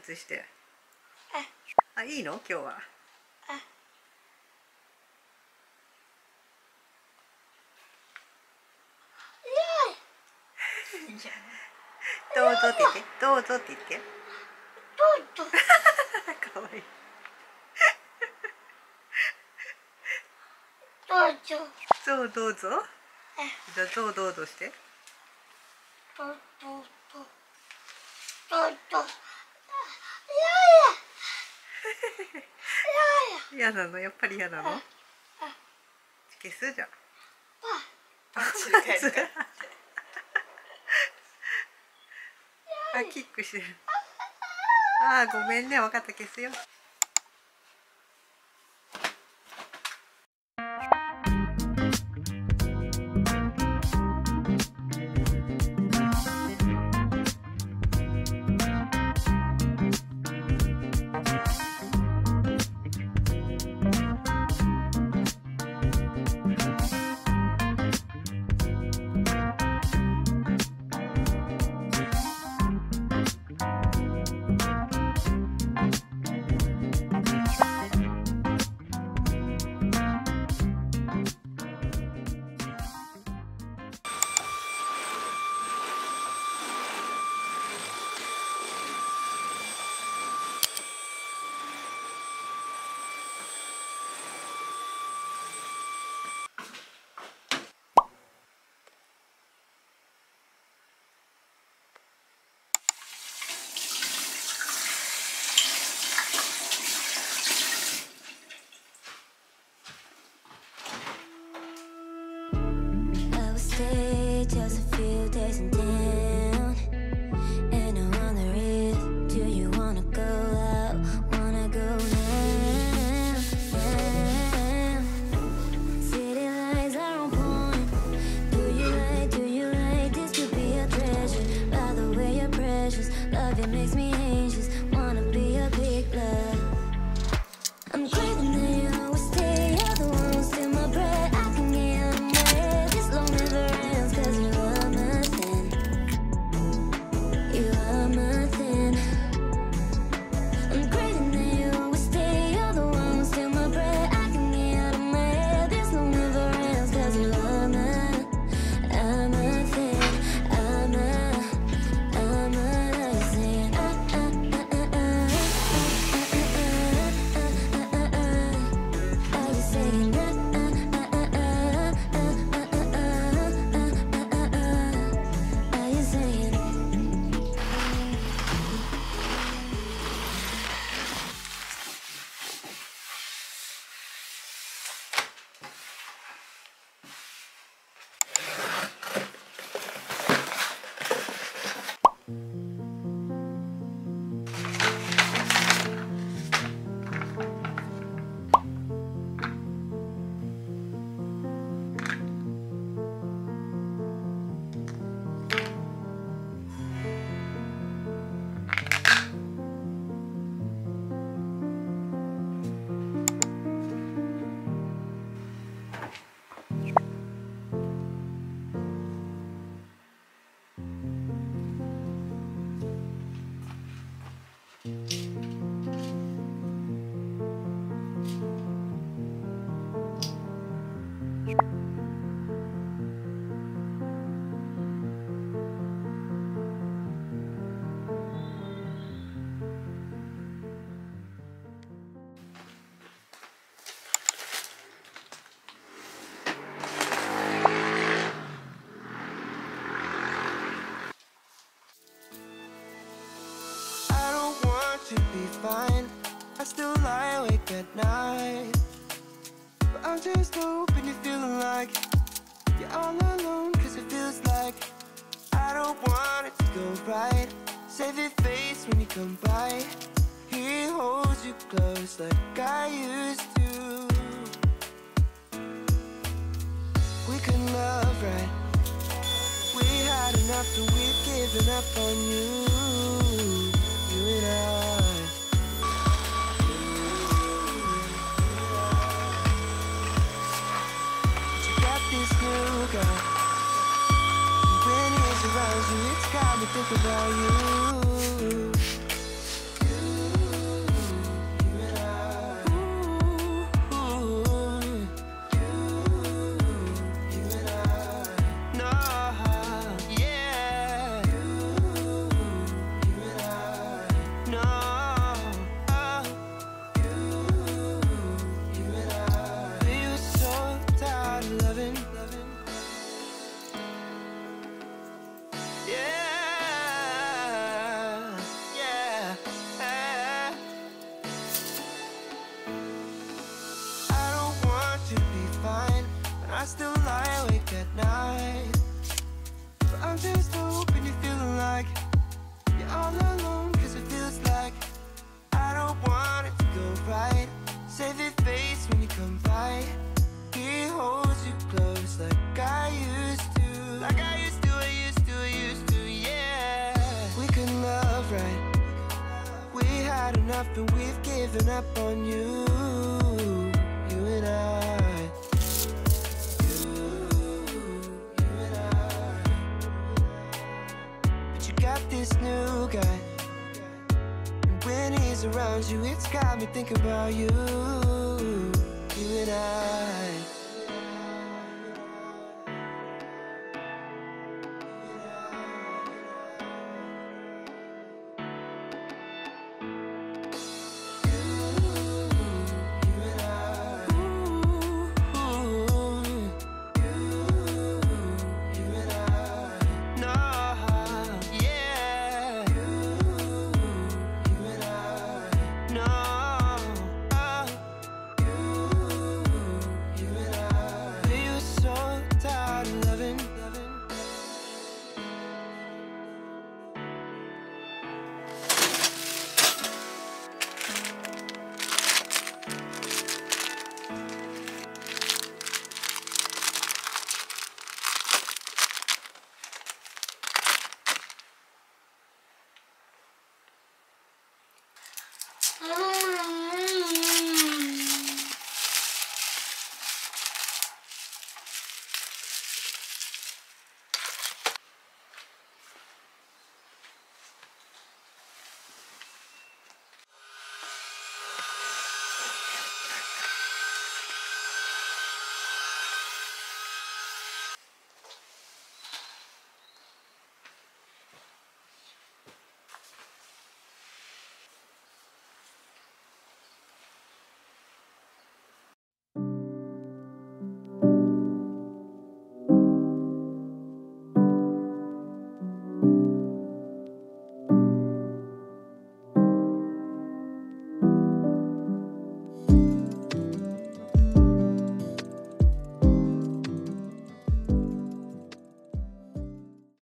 熱して。あ、いいの今日は。どうぞって言って、どうぞって言って。どうぞ。かわいい。どうぞ。そうどうぞ。じゃあどうどうぞして。どうぞ。どうぞ。嫌なの、やっぱり嫌なの。消すじゃん。パンチで帰るか。あ、キックしてる。あー、ごめんね、分かった、消すよ。Just a few days in town, and I wonder if do you wanna go out? Wanna go now? City lights are on point. Do you like this could be a treasure? By the way you're precious, love it makes me anxious. Wanna be a big love. I'm craving that you always stay. You're the one who's in my breath. I can get out of my head. This long never ends, 'cause you are my thing. You are my thing. I'm craving that you always stay. You're the one who's in my breath. I can get out of my head. This long never ends, 'cause you are my, I'm a thing. I'm a thing. Are you saying that? Are you saying? I don't want to be fine. I still lie awake at night, but I'm just hoping you're feeling like you're all alone, 'cause it feels like I don't want it to go right. Save your face when you come by. He holds you close like I used to. We can love right. We had enough and we've given up on you. You and I. But you got this new guy. When he's around you, it's got me thinking about you. still lie awake at night, but I'm just hoping you're feeling like you're all alone, cause it feels like I don't want it to go right. Save your face when you come by. He holds you close like I used to. Like I used to, yeah. We could love right. We had enough and we've given up on you. You and I. You and I. But you got this new guy, and when he's around you, it's got me thinking about you.